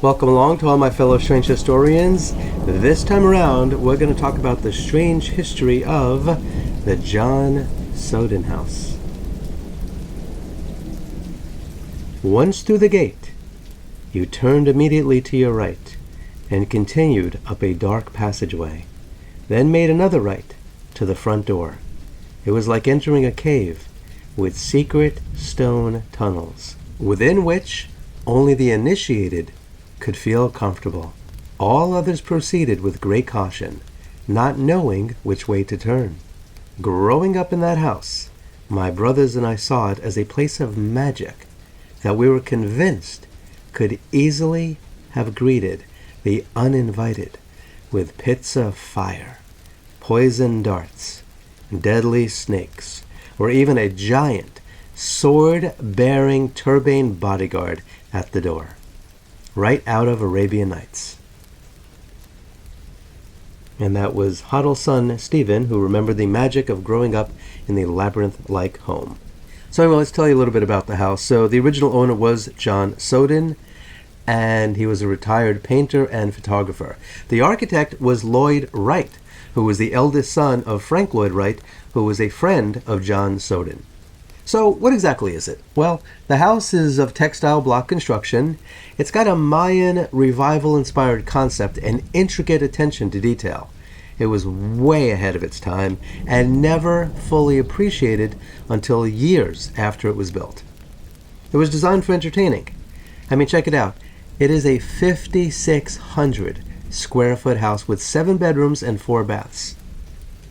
Welcome along to all my fellow strange historians. This time around, we're going to talk about the strange history of the John Soden House. Once through the gate, you turned immediately to your right and continued up a dark passageway, then made another right to the front door. It was like entering a cave with secret stone tunnels, within which only the initiated could feel comfortable. All others proceeded with great caution, not knowing which way to turn. Growing up in that house, my brothers and I saw it as a place of magic that we were convinced could easily have greeted the uninvited with pits of fire, poison darts, deadly snakes, or even a giant sword-bearing turbane bodyguard at the door, right out of Arabian Nights. And that was Hoddle's son, Stephen, who remembered the magic of growing up in the labyrinth-like home. So anyway, let's tell you a little bit about the house. So the original owner was John Soden, and he was a retired painter and photographer. The architect was Lloyd Wright, who was the eldest son of Frank Lloyd Wright, who was a friend of John Soden. So what exactly is it? Well, the house is of textile block construction. It's got a Mayan revival-inspired concept and intricate attention to detail. It was way ahead of its time and never fully appreciated until years after it was built. It was designed for entertaining. I mean, check it out. It is a 5,600 square foot house with 7 bedrooms and 4 baths.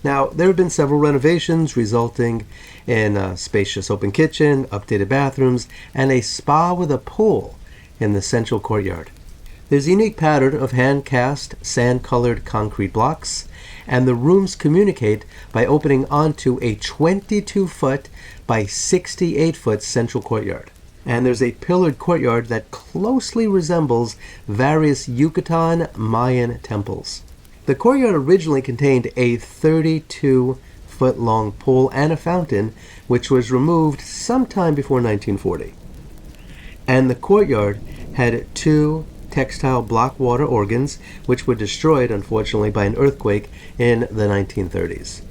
Now, there have been several renovations resulting in a spacious open kitchen, updated bathrooms, and a spa with a pool in the central courtyard. There's a unique pattern of hand-cast, sand-colored concrete blocks, and the rooms communicate by opening onto a 22-foot by 68-foot central courtyard. And there's a pillared courtyard that closely resembles various Yucatan Mayan temples. The courtyard originally contained a 32-foot-long pool and a fountain, which was removed sometime before 1940. And the courtyard had 2 textile block water organs, which were destroyed, unfortunately, by an earthquake in the 1930s.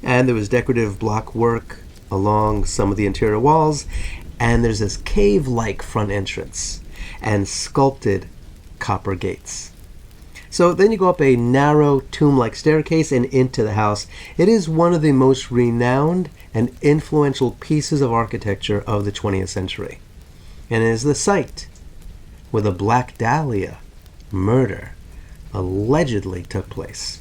And there was decorative block work along some of the interior walls, and there's this cave-like front entrance and sculpted copper gates. So then you go up a narrow tomb-like staircase and into the house. It is one of the most renowned and influential pieces of architecture of the 20th century. And it is the site where the Black Dahlia murder allegedly took place.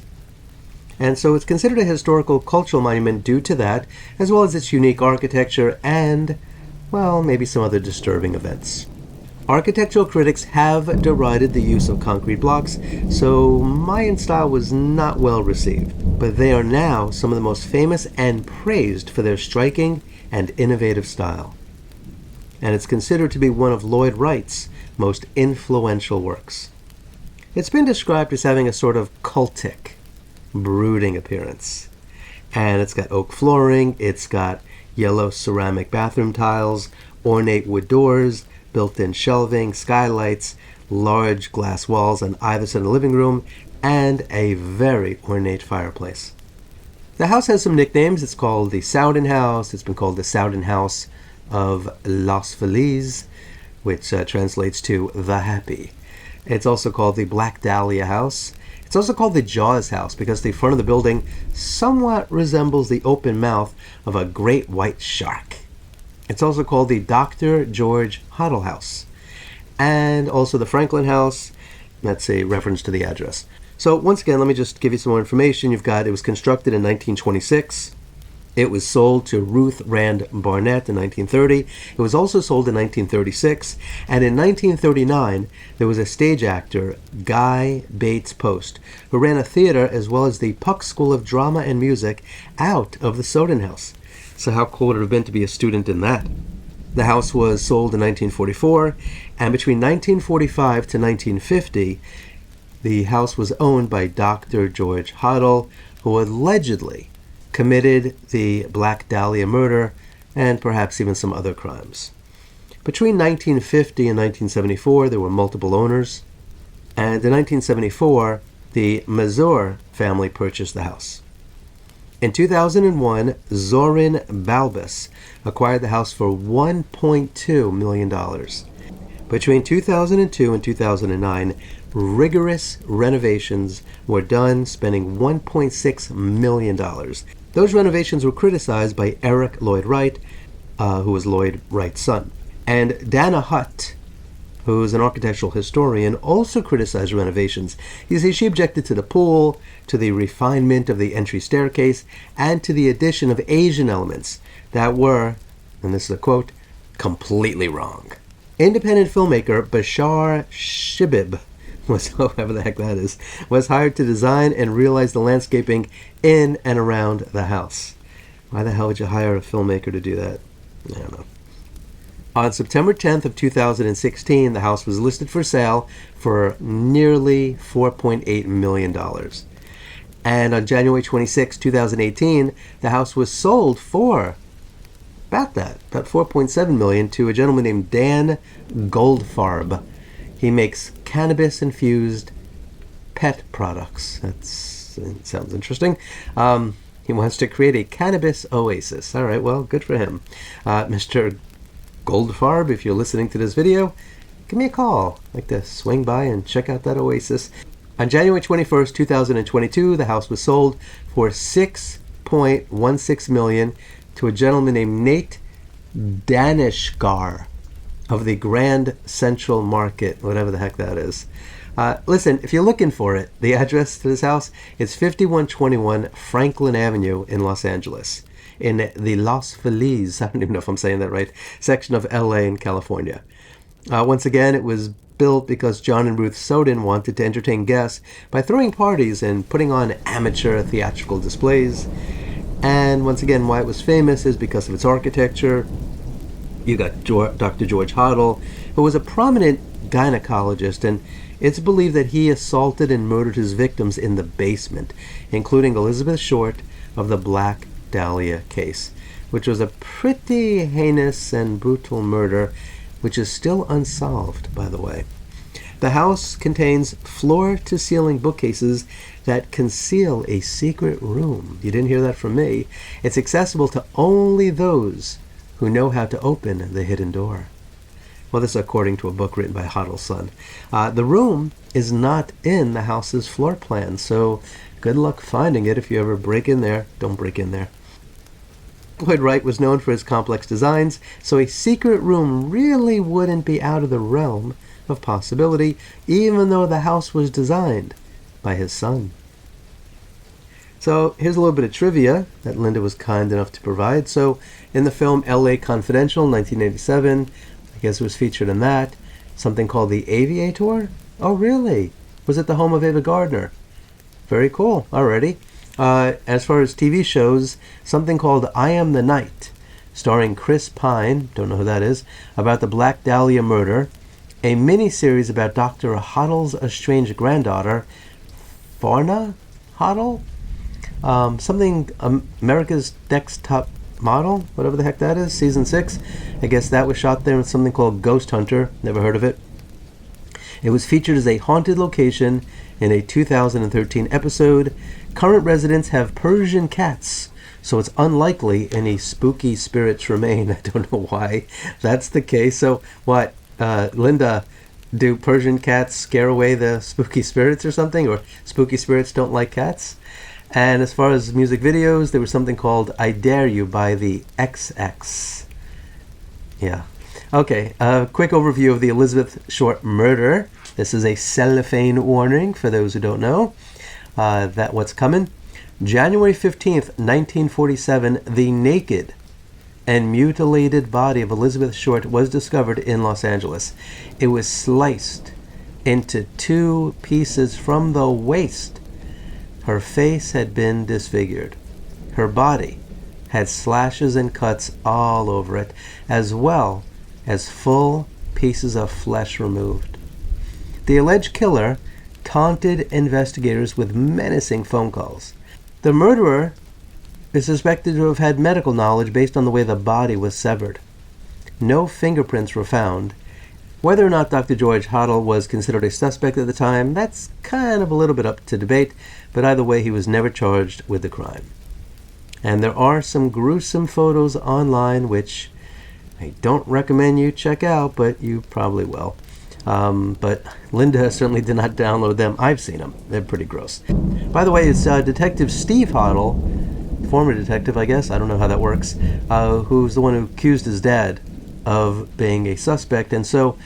And so it's considered a historical cultural monument due to that, as well as its unique architecture and, well, maybe some other disturbing events. Architectural critics have derided the use of concrete blocks, so Mayan style was not well received. But they are now some of the most famous and praised for their striking and innovative style. And it's considered to be one of Lloyd Wright's most influential works. It's been described as having a sort of cultic, brooding appearance. And it's got oak flooring, it's got yellow ceramic bathroom tiles, ornate wood doors, built-in shelving, skylights, large glass walls on either side of the living room, and a very ornate fireplace. The house has some nicknames. It's called the Souden House. It's been called the Souden House of Los Feliz, which translates to the Happy. It's also called the Black Dahlia House. It's also called the Jaws House because the front of the building somewhat resembles the open mouth of a great white shark. It's also called the Dr. George Hoddle House, and also the Franklin House. That's a reference to the address. So once again, let me just give you some more information. It was constructed in 1926. It was sold to Ruth Rand Barnett in 1930. It was also sold in 1936. And in 1939, there was a stage actor, Guy Bates Post, who ran a theater as well as the Puck School of Drama and Music out of the Soden House. So how cool would it have been to be a student in that? The house was sold in 1944, and between 1945 to 1950, the house was owned by Dr. George Hoddle, who allegedly committed the Black Dahlia murder and perhaps even some other crimes. Between 1950 and 1974, there were multiple owners. And in 1974, the Mazur family purchased the house. In 2001, Zorin Balbus acquired the house for $1.2 million. Between 2002 and 2009, rigorous renovations were done, spending $1.6 million. Those renovations were criticized by Eric Lloyd Wright, who was Lloyd Wright's son. And Dana Hutt, who's an architectural historian, also criticized renovations. You see, she objected to the pool, to the refinement of the entry staircase, and to the addition of Asian elements that were, and this is a quote, completely wrong. Independent filmmaker Bashar Shibib, whoever the heck that is, was hired to design and realize the landscaping in and around the house. Why the hell would you hire a filmmaker to do that? I don't know. On September 10th of 2016, the house was listed for sale for nearly $4.8 million. And on January 26, 2018, the house was sold for about $4.7 million to a gentleman named Dan Goldfarb. He makes cannabis-infused pet products. That sounds interesting. He wants to create a cannabis oasis. All right, well, good for him. Mr. Goldfarb, if you're listening to this video, give me a call. I'd like to swing by and check out that oasis. On January 21st, 2022, the house was sold for $6.16 million to a gentleman named Nate Danishgar of the Grand Central Market, whatever the heck that is. Listen, if you're looking for it, the address to this house is 5121 Franklin Avenue in Los Angeles, in the Los Feliz, I don't even know if I'm saying that right, section of LA in California. Once again, it was built because John and Ruth Soden wanted to entertain guests by throwing parties and putting on amateur theatrical displays. And once again, why it was famous is because of its architecture. You got Dr. George Hoddle, who was a prominent gynecologist, and it's believed that he assaulted and murdered his victims in the basement, including Elizabeth Short of the Black Dahlia case, which was a pretty heinous and brutal murder, which is still unsolved, by the way. The house contains floor-to-ceiling bookcases that conceal a secret room. You didn't hear that from me. It's accessible to only those who know how to open the hidden door. Well, this is according to a book written by Hoddle's son. The room is not in the house's floor plan, so good luck finding it. If you ever break in there, don't break in there. Lloyd Wright was known for his complex designs, so a secret room really wouldn't be out of the realm of possibility, even though the house was designed by his son. So here's a little bit of trivia that Linda was kind enough to provide. So in the film L.A. Confidential, 1987, I guess it was featured in that, something called the Aviator. Oh, really? Was it the home of Ava Gardner? Very cool. Alrighty. As far as TV shows, something called I Am the Night, starring Chris Pine, don't know who that is, about the Black Dahlia murder. A mini-series about Dr. Hoddle's estranged granddaughter, Farna Hoddle? Something America's Next Top Model, whatever the heck that is, season 6. I guess that was shot there in something called Ghost Hunter. Never heard of it. It was featured as a haunted location in a 2013 episode. Current residents have Persian cats, so it's unlikely any spooky spirits remain. I don't know why that's the case. So what, Linda, do Persian cats scare away the spooky spirits or something? Or spooky spirits don't like cats? And as far as music videos, there was something called I Dare You by the XX. Yeah. Okay, a quick overview of the Elizabeth Short murder. This is a cellophane warning for those who don't know that what's coming. January 15th, 1947, the naked and mutilated body of Elizabeth Short was discovered in Los Angeles. It was sliced into 2 pieces from the waist. Her face had been disfigured. Her body had slashes and cuts all over it, as well as full pieces of flesh removed. The alleged killer taunted investigators with menacing phone calls. The murderer is suspected to have had medical knowledge based on the way the body was severed. no fingerprints were found. Whether or not Dr. George Hoddle was considered a suspect at the time, that's kind of a little bit up to debate, but either way, he was never charged with the crime. And there are some gruesome photos online, which I don't recommend you check out, but you probably will. But Linda certainly did not download them. I've seen them. They're pretty gross. By the way, it's Detective Steve Hoddle, former detective, I guess. I don't know how that works, who's the one who accused his dad of being a suspect. And so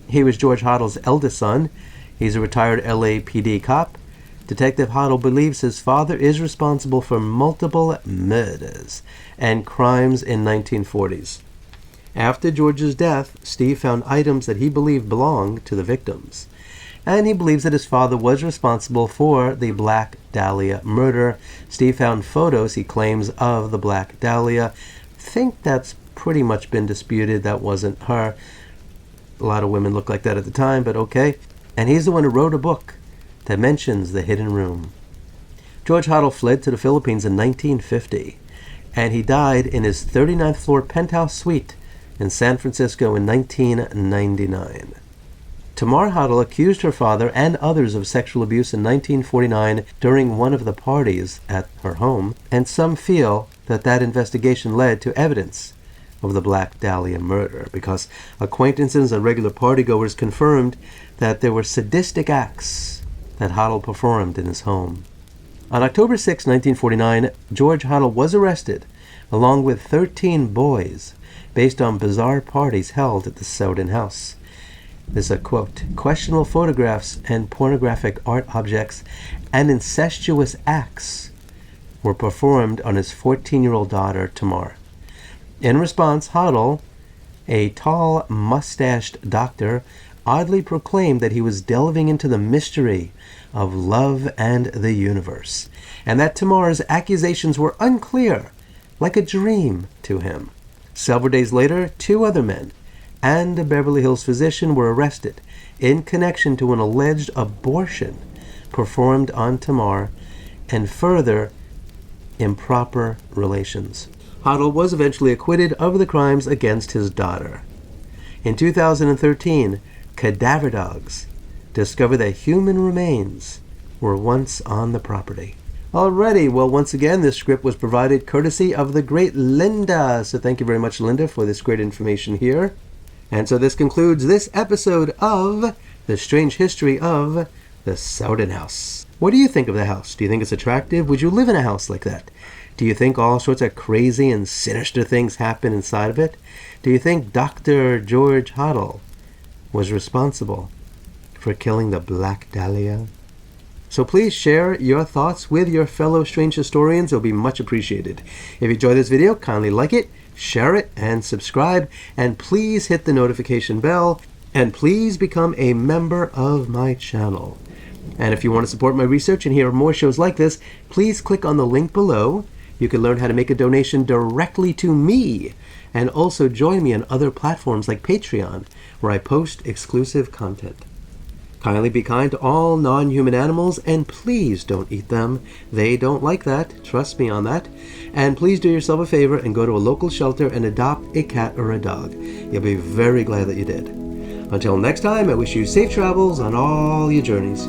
he was George Hoddle's eldest son. He's a retired LAPD cop. Detective Hoddle believes his father is responsible for multiple murders and crimes in 1940s. After George's death, Steve found items that he believed belonged to the victims. And he believes that his father was responsible for the Black Dahlia murder. Steve found photos, he claims, of the Black Dahlia. I think that's pretty much been disputed. That wasn't her. A lot of women looked like that at the time, but okay. And he's the one who wrote a book that mentions the hidden room. George Hoddle fled to the Philippines in 1950, and he died in his 39th floor penthouse suite in San Francisco in 1999. Tamar Hoddle accused her father and others of sexual abuse in 1949 during one of the parties at her home, and some feel that that investigation led to evidence of the Black Dahlia murder, because acquaintances and regular partygoers confirmed that there were sadistic acts that Hoddle performed in his home. On October 6, 1949, George Hoddle was arrested, along with 13 boys, based on bizarre parties held at the Soudan house. There's a quote, questionable photographs and pornographic art objects and incestuous acts were performed on his 14-year-old daughter, Tamar. In response, Hoddle, a tall, mustached doctor, oddly proclaimed that he was delving into the mystery of love and the universe, and that Tamar's accusations were unclear, like a dream to him. Several days later, 2 other men and a Beverly Hills physician were arrested in connection to an alleged abortion performed on Tamar and further improper relations. Hoddle was eventually acquitted of the crimes against his daughter. In 2013, cadaver dogs discovered that human remains were once on the property. Alrighty, well, once again, this script was provided courtesy of the great Linda. So thank you very much, Linda, for this great information here. And so this concludes this episode of The Strange History of the Soudan House. What do you think of the house? Do you think it's attractive? Would you live in a house like that? Do you think all sorts of crazy and sinister things happen inside of it? Do you think Dr. George Hoddle was responsible for killing the Black Dahlia? So please share your thoughts with your fellow strange historians. It'll be much appreciated. If you enjoyed this video, kindly like it, share it, and subscribe. And please hit the notification bell. And please become a member of my channel. And if you want to support my research and hear more shows like this, please click on the link below. You can learn how to make a donation directly to me. And also join me on other platforms like Patreon, where I post exclusive content. Kindly be kind to all non-human animals, and please don't eat them. They don't like that. Trust me on that. And please do yourself a favor and go to a local shelter and adopt a cat or a dog. You'll be very glad that you did. Until next time, I wish you safe travels on all your journeys.